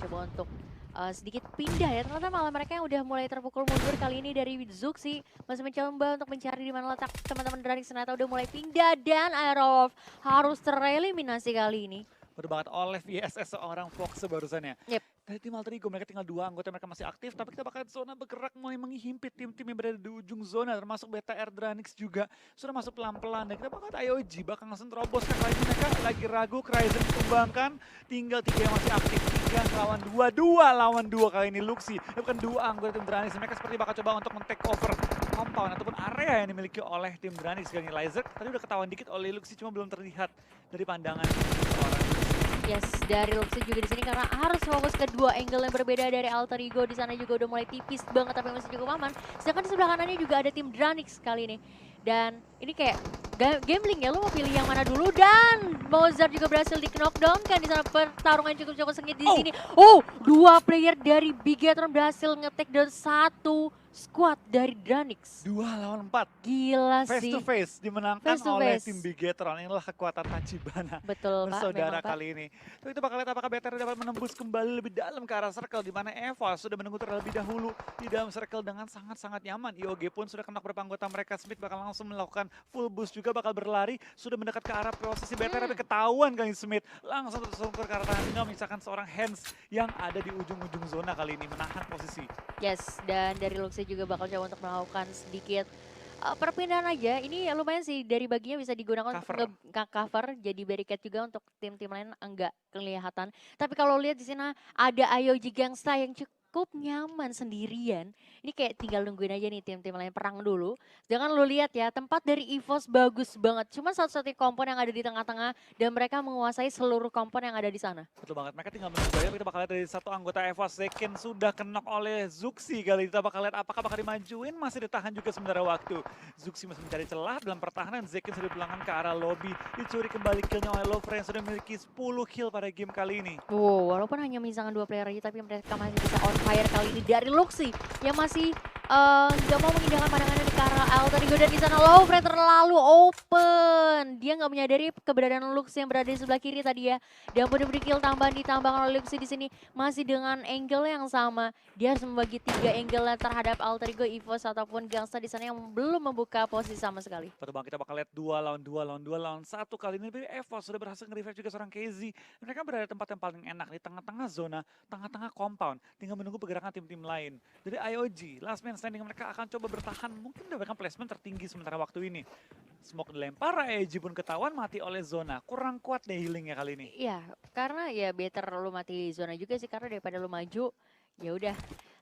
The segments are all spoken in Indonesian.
mencoba untuk sedikit pindah ya. Ternyata malah mereka yang udah mulai terpukul mundur kali ini dari Zug sih. Masih mencoba untuk mencari di mana letak teman-teman Dranix, ternyata udah mulai pindah dan Aerof harus tereliminasi kali ini. Bener banget, oleh VSS seorang Fox barusan ya. Yep. Dari tim Alter Ego mereka tinggal 2 anggota, mereka masih aktif, tapi kita bakal zona bergerak mulai menghimpit tim-tim yang berada di ujung zona, termasuk BTR Dranix juga sudah masuk pelan-pelan, dan kita bakal IOG bakal langsung terobos kan lagi, mereka lagi ragu, Cryzen ditumbangkan, tinggal 3 yang masih aktif, 3 lawan 2, 2 lawan 2 kali ini Luxy, bukan 2 anggota tim Dranix, mereka seperti bakal coba untuk men-take over compound ataupun area yang dimiliki oleh tim Dranix kali ini. Lizer tadi udah ketahuan dikit oleh Luxy, cuma belum terlihat dari pandangan seorang. Yes, dari Luxy juga di sini karena harus fokus ke dua angle yang berbeda dari Alter Ego. Di sana juga udah mulai tipis banget tapi masih cukup aman. Sedangkan di sebelah kanannya juga ada tim Dranix kali ini. Dan ini kayak gambling ya, lo mau pilih yang mana dulu, dan Mozart juga berhasil di knockdown kan di sana. Pertarungan cukup sengit di sini. Oh, dua player dari Bigetron berhasil nge-take down satu squad dari Dranix. 2 lawan 4. Gila Face sih. to face dimenangkan Face to oleh face. tim Bigetron. Inilah kekuatan Tachibana Betul Pak, bersaudara memang Pak. kali ini. Tapi kita bakal lihat apakah BTR dapat menembus kembali lebih dalam ke arah circle, di mana Eva sudah menunggu terlebih dahulu di dalam circle dengan sangat-sangat nyaman. IOG pun sudah kena beberapa anggota mereka. Smith bakal langsung melakukan full boost juga, bakal berlari, sudah mendekat ke arah posisi BTR, tapi ketahuan kali Smith langsung tersungkur ke arah tangan tinggal, menyisakan seorang Hands yang ada di ujung-ujung zona kali ini menahan posisi. Yes, dan dari Luxy juga bakal coba untuk melakukan sedikit perpindahan aja. Ini ya lumayan sih, dari baginya bisa digunakan untuk Cover. cover jadi barricade juga untuk tim-tim lain enggak kelihatan. Tapi kalau lihat di sini ada IOG Gangsta yang cukup nyaman sendirian. Ini kayak tinggal nungguin aja nih tim-tim lain perang dulu. Jangan lu lihat ya, tempat dari EVOS bagus banget. Cuma satu-satunya kompon yang ada di tengah-tengah dan mereka menguasai seluruh kompon yang ada di sana. Betul banget, mereka tinggal menunggu aja. Kita bakal lihat dari satu anggota Eva Zekin sudah kenok oleh Zuxi kali. Kita bakal lihat apakah bakal dimajuin, masih ditahan juga sementara waktu. Zuxi masih mencari celah dalam pertahanan. Zekin sudah dipulangkan ke arah lobby. Dicuri kembali killnya oleh Lovren yang sudah memiliki 10 kill pada game kali ini. Wow, walaupun hanya misalkan 2 player aja, tapi mereka masih bisa on fire kali ini dari Luxy yang masih nggak mau mengindahkan pandangannya ke arah Alter Ego, dan di sana Lovren terlalu open. Dia nggak menyadari keberadaan Luxy yang berada di sebelah kiri tadi ya. Dan benar-benar kill tambahan ditambahkan oleh Luxy di sini masih dengan angle yang sama. Dia harus membagi 3 angle terhadap Alter Ego, EVOS ataupun Gangsta di sana yang belum membuka posisi sama sekali. Betul banget, kita bakal lihat 2 lawan 2 lawan 2 lawan 1 kali ini. Tapi Eva sudah berhasil nge-revive juga seorang KZ. Mereka berada di tempat yang paling enak, di tengah-tengah zona, tengah-tengah compound. Tinggal menunggu pergerakan tim-tim lain. Dari IOG, last man standing, mereka akan coba bertahan. Mungkin mendapatkan placement tertinggi sementara waktu ini. Smoke dilempar, IOG pun ketahuan mati oleh zona. Kurang kuat deh healingnya kali ini. Iya, karena ya better lu mati zona juga sih, karena daripada lu maju, ya udah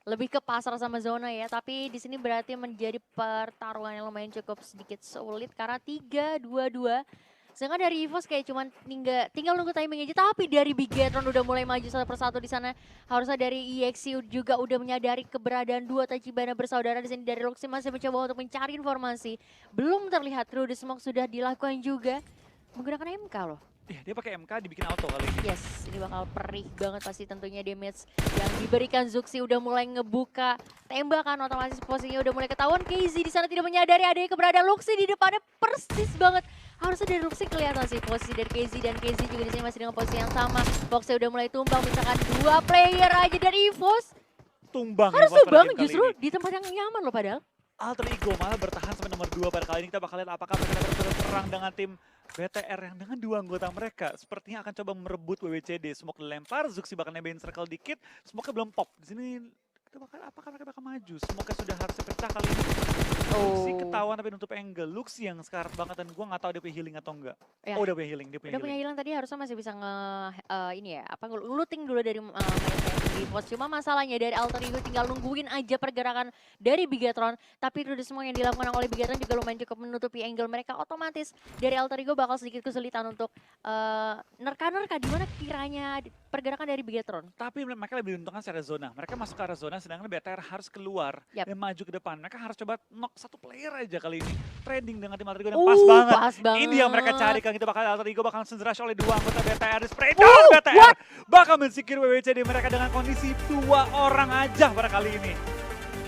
lebih ke pasar sama zona ya. Tapi di sini berarti menjadi pertarungan yang lumayan cukup sedikit sulit karena 3-2-2. Sedangkan dari EVOS kayak cuman tinggal nunggu timing aja, tapi dari Bigetron udah mulai maju satu persatu di sana. Harusnya dari EXE juga udah menyadari keberadaan dua Tachibana bersaudara di sini. Dari Luxy masih mencoba untuk mencari informasi. Belum terlihat through the smoke sudah dilakukan juga menggunakan MK loh. Iya, dia pakai MK dibikin auto kali ini. Yes, ini bakal perih banget pasti tentunya damage yang diberikan. Zuxi udah mulai ngebuka tembakan, otomatis posisinya udah mulai ketahuan. KZ di sana tidak menyadari adanya keberadaan Luxy di depannya persis banget. Harusnya dari Luxy kelihatan sih posisi dari KZ, dan KZ juga di sini masih dengan posisi yang sama. Boxnya udah mulai tumbang, misalkan 2 player aja dari EVOS. Tumbang. Harus EVOS pada tumbang game kali justru ini. di tempat yang nyaman loh padahal. Alter Ego malah bertahan sampai nomor 2 pada kali ini. Kita bakal lihat apakah mereka dapat berperang dengan tim BTR yang dengan 2 anggota mereka sepertinya akan coba merebut WWCD. Smoke dilempar, Zuxi bakal nembahin circle dikit, smoke-nya belum pop. Di sini kita bakal, apakah mereka bakal maju? Smoke-nya sudah harusnya pecah kali ini. Luxi ketahuan tapi nutup angle. Luxi yang sekarat banget dan gua nggak tahu dia punya healing atau enggak. Ya. Oh, udah punya healing, dia punya Udah punya healing. hilang tadi, harusnya masih bisa ini ya, apa looting dulu dari main-main di pos. Cuma masalahnya dari Alter Ego tinggal nungguin aja pergerakan dari Bigetron, tapi itu semua yang dilakukan oleh Bigetron juga lumayan cukup menutupi angle mereka. Otomatis dari Alter Ego bakal sedikit kesulitan untuk nerka-nerka di mana kiranya pergerakan dari Bigetron. Tapi mereka lebih diuntungkan secara zona. Mereka masuk ke arah zona, sedangkan BTR harus keluar Yap. dan maju ke depan. Mereka harus coba knock satu player aja kali ini. Trading dengan tim Alter Ego dan pas banget. Pas banget. Ini yang mereka cari kan. Kita bakal Alter Ego bakal langsung rush oleh 2 anggota BTR. Di spray down BTR. Bakal mensikir WWCD mereka dengan kondisi 2 orang aja pada kali ini.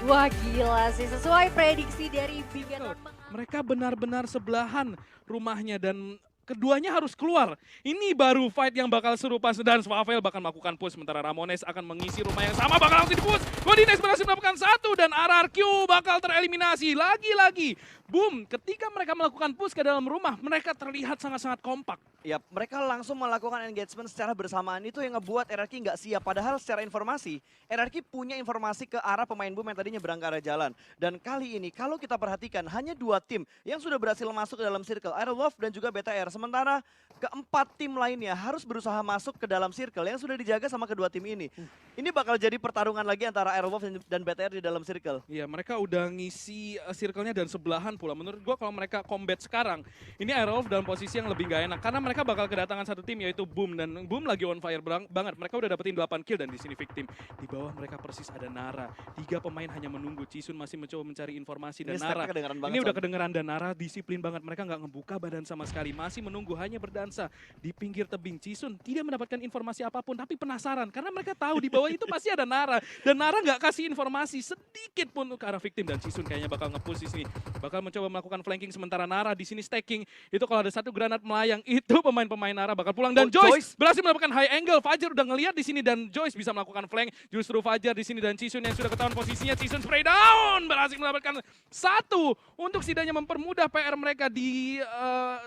Wah gila sih, sesuai prediksi dari Bigetron. Mereka benar-benar sebelahan rumahnya dan keduanya harus keluar. Ini baru fight yang bakal serupa dan Swavel bakal melakukan push sementara Ramones akan mengisi rumah yang sama bakal langsung di-push. Godinez berhasil mendapatkan satu dan RRQ bakal tereliminasi. Lagi-lagi, boom, ketika mereka melakukan push ke dalam rumah, mereka terlihat sangat-sangat kompak. Ya, mereka langsung melakukan engagement secara bersamaan itu yang ngebuat RRQ nggak siap. Padahal secara informasi, RRQ punya informasi ke arah pemain boom yang tadinya berangkat arah jalan. Dan kali ini, kalau kita perhatikan, hanya 2 tim yang sudah berhasil masuk ke dalam circle, Aerolove dan juga BTR. Sementara keempat tim lainnya harus berusaha masuk ke dalam circle yang sudah dijaga sama kedua tim ini. Ini bakal jadi pertarungan lagi antara Aerolove dan BTR di dalam circle. Iya, mereka udah ngisi circle-nya dan sebelahan pula. Menurut gua kalau mereka combat sekarang, ini Aerolove dalam posisi yang lebih gak enak. Karena mereka bakal kedatangan satu tim yaitu Boom. Dan Boom lagi on fire banget. Mereka udah dapetin 8 kill dan di sini victim. Di bawah mereka persis ada Nara. 3 pemain hanya menunggu. Cisun masih mencoba mencari informasi dan Nara. Ini udah kedengeran dan Nara disiplin banget. Mereka nggak ngebuka badan sama sekali. Masih menunggu, hanya berdansa di pinggir tebing. Cisun tidak mendapatkan informasi apapun, tapi penasaran. Karena mereka tahu di bawah itu pasti ada Nara. Dan Nara nggak kasih informasi sedikit pun ke arah victim. Dan Cisun kayaknya bakal nge-push di sini. Bakal mencoba melakukan flanking sementara Nara di sini stacking. Itu kalau ada satu granat melayang, itu pemain-pemain Nara bakal pulang. Dan Joyce berhasil mendapatkan high angle. Fajar udah ngelihat di sini dan Joyce bisa melakukan flank. Justru Fajar di sini dan Cisun yang sudah ketahuan posisinya. Cisun spray down, berhasil mendapatkan satu untuk setidaknya mempermudah PR mereka di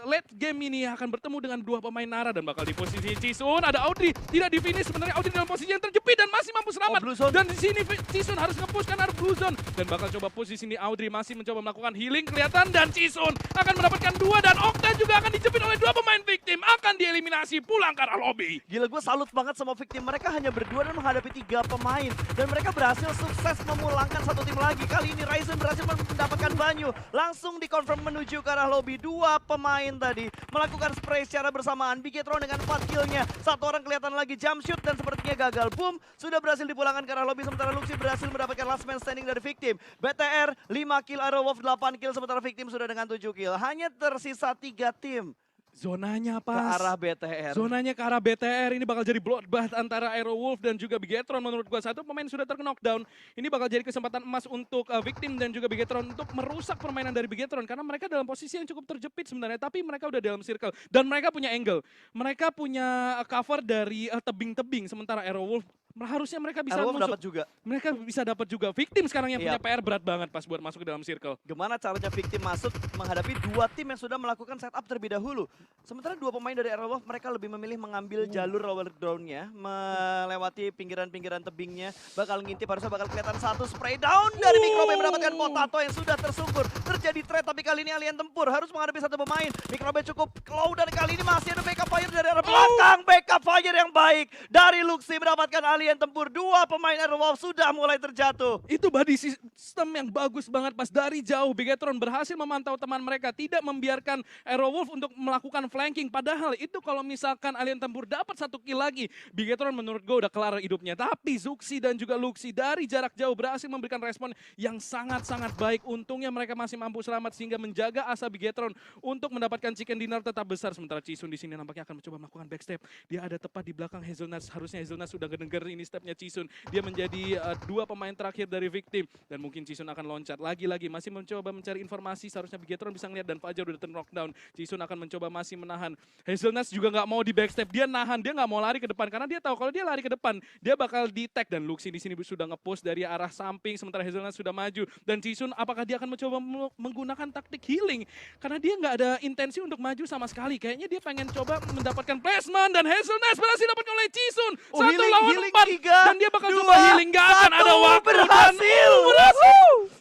late game ini. Akan bertemu dengan 2 pemain Nara dan bakal di posisi Cisun. Ada Audrey, tidak di finish sebenarnya. Audrey dalam posisi yang terjepit dan masih mampu selamat. Dan di sini Cisun harus nge-push karena ada blue zone dan bakal coba push di sini. Audrey masih mencoba melakukan healing kelihatan dan Cisun akan mendapatkan 2 dan Okta juga akan dijepit oleh 2 pemain victim. Akan dieliminasi pulang ke arah lobby. Gila, gue salut banget sama victim. Mereka hanya berdua dan menghadapi 3 pemain. Dan mereka berhasil sukses memulangkan satu tim lagi. Kali ini Ryzen berhasil mendapatkan banyu. Langsung dikonfirm menuju ke arah lobby. 2 pemain tadi melakukan spray secara bersamaan. Bigetron dengan 4 killnya. Satu orang kelihatan lagi jump shoot dan sepertinya gagal. Boom, sudah berhasil dipulangkan ke arah lobby. Sementara Luxi berhasil mendapatkan last man standing dari victim. BTR 5 kill, Aerowolf 8 kill. Sementara victim sudah dengan 7 kill. Hanya tersisa 3 tim. Zonanya Ke pas. arah BTR. Zonanya ke arah BTR. Ini bakal jadi bloodbath antara Aerowolf dan juga Bigetron. Menurut gua satu pemain sudah terknockdown. Ini bakal jadi kesempatan emas untuk victim dan juga Bigetron untuk merusak permainan dari Bigetron. Karena mereka dalam posisi yang cukup terjepit sebenarnya. Tapi mereka udah dalam circle. Dan mereka punya angle. Mereka punya cover dari tebing-tebing. Sementara Aerowolf harusnya mereka bisa dapat juga. Mereka bisa dapat juga. Victim sekarang yang punya PR berat banget pas buat masuk ke dalam circle. Gimana caranya victim masuk menghadapi 2 tim yang sudah melakukan setup terlebih dahulu. Sementara 2 pemain dari Aerowolf mereka lebih memilih mengambil jalur lower ground-nya, melewati pinggiran-pinggiran tebingnya, bakal ngintip, harusnya bakal kelihatan satu spray down dari Microbe mendapatkan Potato yang sudah tersungkur. Terjadi trade tapi kali ini Alien Tempur harus menghadapi satu pemain. Microbe cukup low dan kali ini masih ada backup fire dari arah belakang. Backup fire yang baik dari Luxi mendapatkan Alien Tempur. 2 pemain Aerowolf sudah mulai terjatuh. Itu body system yang bagus banget pas dari jauh. Bigetron berhasil memantau teman mereka, tidak membiarkan Aerowolf untuk melakukan flanking. Padahal itu kalau misalkan Alien Tempur dapat 1 kill lagi, Bigetron menurut gue udah kelar hidupnya. Tapi Zuxi dan juga Luxi dari jarak jauh berhasil memberikan respon yang sangat-sangat baik. Untungnya mereka masih mampu selamat sehingga menjaga asa Bigetron untuk mendapatkan chicken dinner tetap besar. Sementara Cisun di sini nampaknya akan mencoba melakukan backstep. Dia ada tepat di belakang Hazelnuts. Harusnya Hazelnuts sudah ngedenger ini stepnya Cisun. Dia menjadi 2 pemain terakhir dari victim. Dan mungkin Cisun akan loncat. Lagi-lagi masih mencoba mencari informasi. Seharusnya Bigetron bisa ngeliat dan Fajar udah knockdown. Cisun akan mencoba masih menahan. Hazelnuts juga nggak mau di backstep. Dia nahan. Dia nggak mau lari ke depan. Karena dia tahu kalau dia lari ke depan, dia bakal di-tag. Dan Luxi di sini sudah nge-push dari arah samping. Sementara Hazelnuts sudah maju. Dan Cisun apakah dia akan mencoba menggunakan taktik healing? Karena dia nggak ada intensi untuk maju sama sekali. Kayaknya dia pengen coba mendapatkan placement. Dan Hazelnuts berhasil dapat oleh Cisun. 1 lawan 4. Dan dia bakal coba healing. Gak akan ada waktu. Berhasil.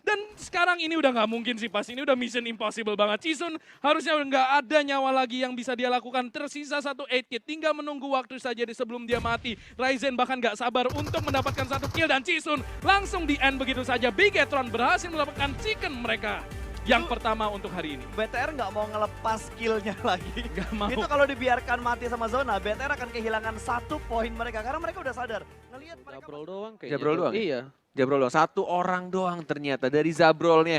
Dan sekarang ini udah nggak mungkin sih pas. Ini udah mission impossible banget. Cisun harusnya nggak ada nyawa lagi yang bisa dia lakukan. Tersisa 1 8 kit. Tinggal menunggu waktu saja sebelum dia mati. Ryzen bahkan nggak sabar untuk mendapatkan 1 kill. Dan Cisun langsung di end begitu saja. Bigetron berhasil mendapatkan chicken mereka. Yang pertama untuk hari ini. BTR nggak mau ngelepas skillnya lagi. Gak mau. Itu kalau dibiarkan mati sama zona, BTR akan kehilangan 1 poin mereka. Karena mereka udah sadar. Ngelihat mereka Zabrol doang kayaknya. Zabrol doang? Iya. Zabrol doang. 1 orang doang ternyata dari Zabrolnya.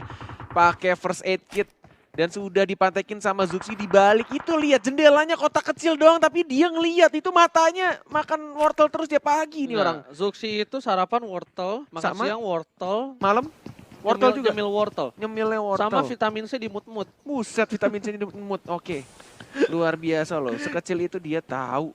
Pakai first aid kit. Dan sudah dipantekin sama Zuxi di balik. Itu lihat jendelanya kotak kecil doang. Tapi dia ngelihat itu matanya makan wortel terus dia pagi nih orang. Zuxi itu sarapan wortel, makan Sama? siang wortel. Malam wortel juga. Nyemil wortel. Nyemilnya wortel. Sama vitamin C di mut-mut. Buset vitamin C di mood. Oke. Luar biasa loh, sekecil itu dia tahu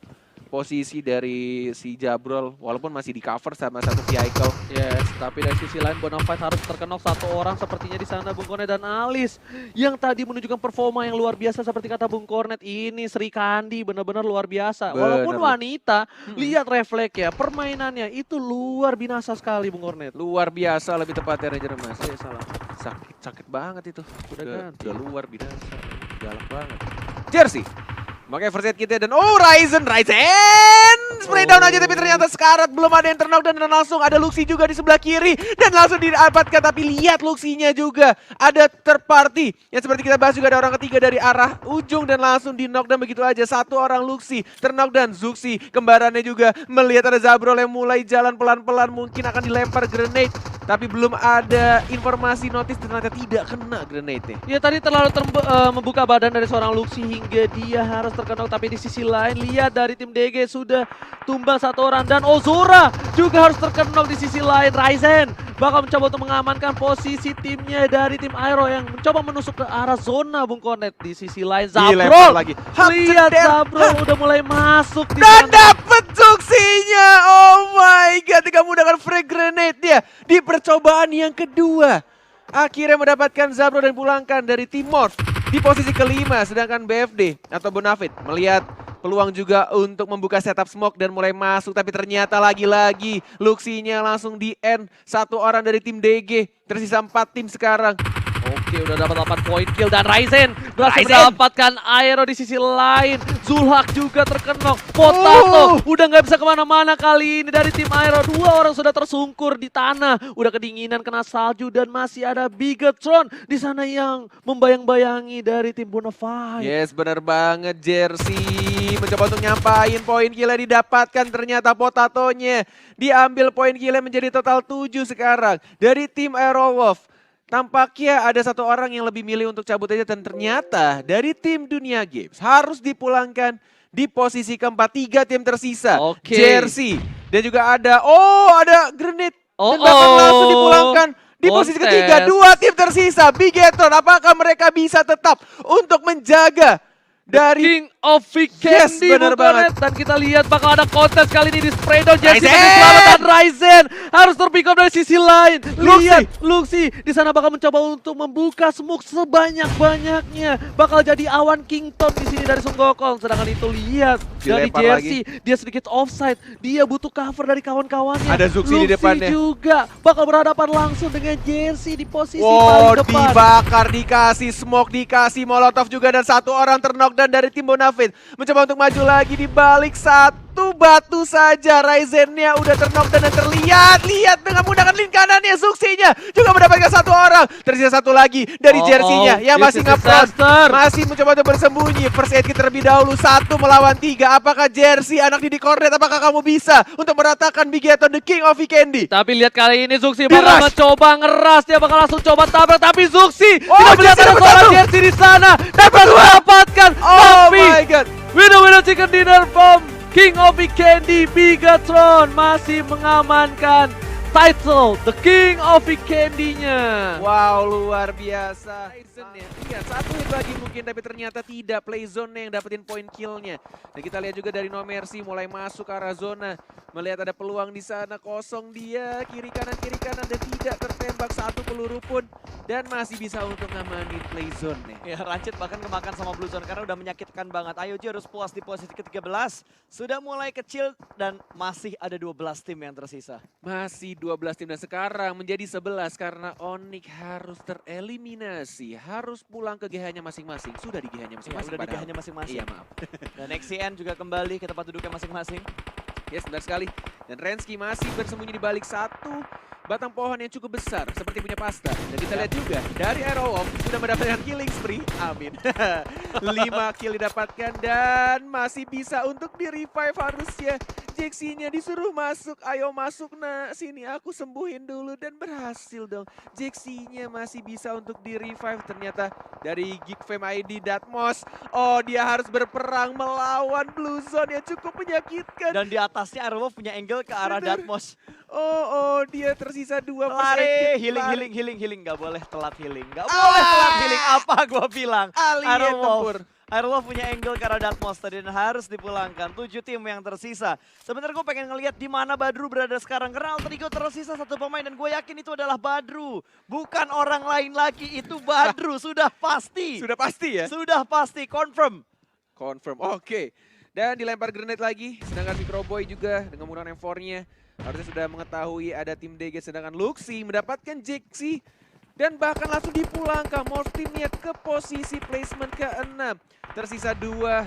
posisi dari si Zabrol walaupun masih di cover sama satu vehicle. Yes, tapi dari sisi lain Bonafide harus terkenok satu orang sepertinya di sana Bung Kornet dan Alis yang tadi menunjukkan performa yang luar biasa seperti kata Bung Kornet. Ini Sri Kandi benar-benar luar biasa. Walaupun Bener. wanita, lihat refleksnya, permainannya itu luar binasa sekali Bung Kornet. Luar biasa lebih tepatnya Ranger Mas. Salah. Sakit banget itu. Udah ganti. Udah luar binasa. Galak banget. Jersey. Makanya first aid kita dan Ryzen spray down aja tapi ternyata sekarat, belum ada yang terknock dan langsung ada Luxi juga di sebelah kiri dan langsung didapatkan, tapi lihat Luxinya juga ada third party yang seperti kita bahas juga ada orang ketiga dari arah ujung dan langsung di knockdown begitu aja. Satu orang Luxi terknock dan Zuxi kembarannya juga melihat ada Zabrol yang mulai jalan pelan-pelan mungkin akan dilempar grenade tapi belum ada informasi notice ternyata tidak kena grenade-nya. Ya tadi terlalu membuka badan dari seorang Luxi hingga dia harus terkenok, tapi di sisi lain lihat dari tim DG sudah tumbang satu orang dan Ozora juga harus terkenok di sisi lain. Ryzen bakal mencoba untuk mengamankan posisi timnya dari tim Aero yang mencoba menusuk ke arah zona Bung Kornet. Di sisi lain Dilempar Zabrol, lagi. lihat Zabrol udah mulai masuk di Dan sana. dapet Zuxinya. Oh my god, dia menggunakan frag grenade dia di percobaan yang kedua. Akhirnya mendapatkan Zabrol dan pulangkan dari tim Morph di posisi kelima. Sedangkan BFD atau Bonafide melihat peluang juga untuk membuka setup smoke dan mulai masuk. Tapi ternyata lagi-lagi Luxinya langsung di end. Satu orang dari tim DG. Tersisa 4 tim sekarang. Oke, udah dapat 8 point kill dan Ryzen berhasil mendapatkan Aero di sisi lain. Zulhak juga terkenok. Potato udah nggak bisa kemana-mana kali ini dari tim Aero. Dua orang sudah tersungkur di tanah, udah kedinginan kena salju dan masih ada Bigetron di sana yang membayang-bayangi dari tim Bonafide. Yes, benar banget Jersey. Mencoba untuk nyampain poin killnya didapatkan. Ternyata Potatonya diambil poin killnya menjadi total 7 sekarang. Dari tim Aerowolf. Tampaknya ada satu orang yang lebih milih untuk cabut aja dan ternyata dari tim Dunia Games harus dipulangkan di posisi keempat. 3 tim tersisa. Oke. Jersey dan juga ada grenade dan bahkan Oh-oh. langsung dipulangkan di posisi Kontes. ketiga. 2 tim tersisa. Bigetron apakah mereka bisa tetap untuk menjaga dari King of Yes, Vikendi bener Bung Kornet. banget. Dan kita lihat bakal ada kontes kali ini di spray down. Jersey Ryzen. berhasil selamat dan Ryzen harus terpick up dari sisi lain. Luxi. Lihat Luxi di sana bakal mencoba untuk membuka smoke sebanyak-banyaknya. Bakal jadi awan Kington di sini dari Sun Gokong. Sedangkan itu lihat dari Dilempar Jersey, dia sedikit offside. Dia butuh cover dari kawan-kawannya. Ada Zuxi di depannya. Juga bakal berhadapan langsung dengan Jersey di posisi wow, paling depan. dibakar, dikasih smoke, dikasih molotov juga dan satu orang terknock dan dari tim Bonafide mencoba untuk maju lagi di balik satu batu saja. Ryzen-nya udah terknock dan terlihat. Lihat dengan menggunakan link kanannya. Zuxinya juga mendapatkan satu orang. Tersisa satu lagi dari Jersey-nya yang this masih is nge-front. disaster. Masih mencoba untuk bersembunyi. First aid kit terlebih dahulu. 1 melawan 3. Apakah Jersey anak Didi Kornet? Apakah kamu bisa untuk meratakan Bigetron the King of Vikendi? Tapi lihat kali ini Zuxi Dirush. bakal mencoba ngeras, dia bakal langsung coba tabrak, tapi Zuxi Oh, tidak melihat Jersey ada dapat seorang satu. Jersey di sana, dapat mendapatkan, Oh tapi my god. winner chicken dinner from King of Vikendi. Bigetron masih mengamankan title The King of Vikendi-nya. Wow, luar biasa. Ryzen ya. Lihat, satu hit lagi mungkin tapi ternyata tidak. Play zone yang dapetin point kill-nya. Dan kita lihat juga dari No Mercy mulai masuk ke arah zona. Melihat ada peluang di sana, kosong dia. Kiri kanan dan tidak tertembak satu peluru pun. Dan masih bisa untuk ngamanin play zone-nya. Ya, Rancid bahkan kemakan sama Blue Zone karena udah menyakitkan banget. IOG harus puas di posisi ke-13. Sudah mulai kecil dan masih ada 12 tim yang tersisa. Masih 12 tim dan sekarang menjadi 11 karena Onyx harus tereliminasi. Harus pulang ke GH-nya masing-masing. Sudah di GH-nya Ya, masing-masing udah di padahal. GH-nya masing-masing. Iya, maaf. Dan XCN juga kembali ke tempat duduknya masing-masing. Yes, benar sekali. Dan Rensky masih bersembunyi di balik satu batang pohon yang cukup besar seperti punya Pasta. Dan kita lihat juga dari Aerowolf sudah mendapatkan killing spree. Amin. 5 kill didapatkan dan masih bisa untuk di-revive harusnya. Jexinya disuruh masuk. Ayo masuk nak. Sini aku sembuhin dulu dan berhasil dong. Jexinya masih bisa untuk di-revive. Ternyata dari Geek Fam ID Datmos. Oh, dia harus berperang melawan Blue Zone yang cukup menyakitkan. Dan di atasnya Aerowolf punya angle ke arah Bener. Datmos. Oh, dia tersisa 2 Lari, healing. Gak boleh telat healing. Gak boleh telat healing. Apa gua bilang? Alien Aerowolf tempur. Airwolf punya angle ke arah Dark Monster dan harus dipulangkan. 7 tim yang tersisa. Sebenarnya gue pengen ngelihat di mana Badru berada sekarang. Karena Alter Ego tersisa 1 pemain dan gue yakin itu adalah Badru. Bukan orang lain lagi, itu Badru. Sudah pasti. Sudah pasti ya? Sudah pasti, confirm. Confirm, oke. Dan dilempar grenade lagi, sedangkan Microboy juga dengan menggunakan M4-nya. Harusnya sudah mengetahui ada tim DG, sedangkan Luxi mendapatkan Jexi. Dan bahkan langsung dipulangkan Morph timnya ke posisi placement ke-6. Tersisa 2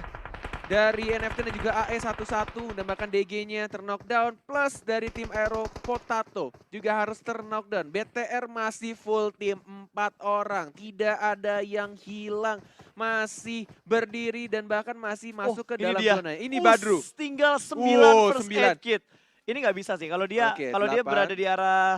dari NFT dan juga AE11 dan bahkan DG-nya terknockdown. Plus dari tim Aero Potato juga harus terknockdown. BTR masih full tim 4 orang, tidak ada yang hilang. Masih berdiri dan bahkan masih masuk ke dalam zona. Ini Badru. Tinggal 9 first 9. aid kit. Ini nggak bisa sih, kalau dia Oke, kalau dia 8. berada di arah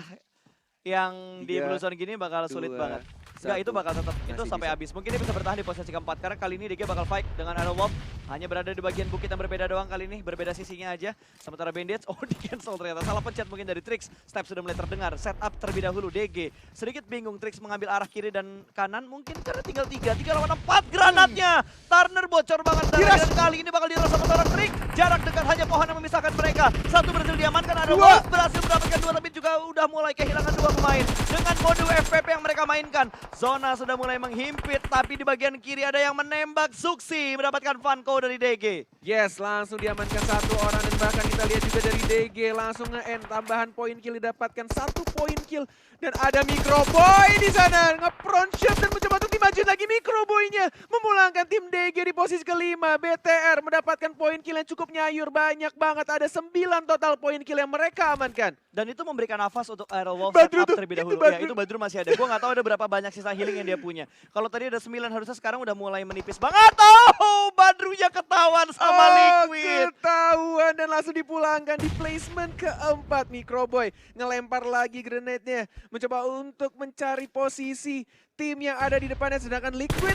yang di 3, blue zone gini bakal sulit 2, banget. Enggak, itu bakal tetap itu Masih sampai bisa. habis. Mungkin dia bisa bertahan di posisi keempat karena kali ini DG bakal fight dengan Aerowolf. Hanya berada di bagian bukit yang berbeda doang kali ini, berbeda sisinya aja. Sementara Bandits, di cancel ternyata. Salah pencet mungkin dari Trix. Step sudah mulai terdengar. Setup terlebih dahulu DG. Sedikit bingung Trix mengambil arah kiri dan kanan. Mungkin karena tinggal 3 lawan 4 granatnya. Turner bocor banget dan kali ini bakal diras sama seorang Trix. Jarak dekat hanya pohon yang memisahkan mereka. 1 berhasil diamankan, Aerowolf berhasil mendapatkan 2 tapi juga udah mulai kehilangan 2 pemain. Dengan mode FPP yang mereka mainkan, zona sudah mulai menghimpit, tapi di bagian kiri ada yang menembak. Suksi mendapatkan Funko dari DG. Yes, langsung diamankan 1 orang dan bahkan kita lihat juga dari DG langsung nge-end tambahan poin kill didapatkan 1 poin kill dan ada Microboy di sana nge-front shot dan mencoba untuk dimaju lagi. Microboy-nya memulangkan tim DG di posisi kelima. BTR mendapatkan poin kill yang cukup nyayur, banyak banget, ada 9 total poin kill yang mereka amankan. Dan itu memberikan nafas untuk Aerowolf Badru setup tuh, terlebih itu dahulu. Badru. Ya, itu Badru masih ada. Gue gak tahu ada berapa banyak sisa healing yang dia punya. Kalau tadi ada 9, harusnya sekarang udah mulai menipis banget. Oh, Badrunya ketahuan sama Liquid. Ketahuan dan langsung dipulangkan di placement keempat. Microboy ngelempar lagi grenade-nya. Mencoba untuk mencari posisi tim yang ada di depannya. Sedangkan Liquid,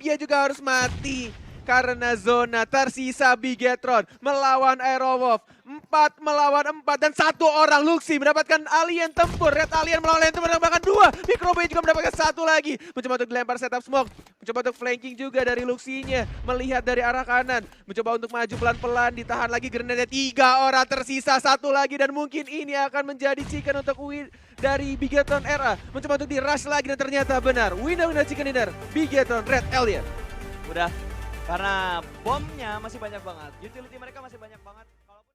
dia juga harus mati. Karena zona tersisa Bigetron melawan Aerowolf. 4 melawan 4 dan 1 orang Luxi mendapatkan alien tempur. Red alien melawan alien tempur mendapatkan 2. Microboy juga mendapatkan 1 lagi. Mencoba untuk dilempar setup smoke. Mencoba untuk flanking juga dari Luxi-nya. Melihat dari arah kanan. Mencoba untuk maju pelan-pelan. Ditahan lagi grenade. 3 orang tersisa. 1 lagi dan mungkin ini akan menjadi chicken untuk win dari Bigetron era. Mencoba untuk di-rush lagi dan ternyata benar. Winner chicken dinner. Bigetron Red Alien. Udah, karena bomnya masih banyak banget. Utility mereka masih banyak banget.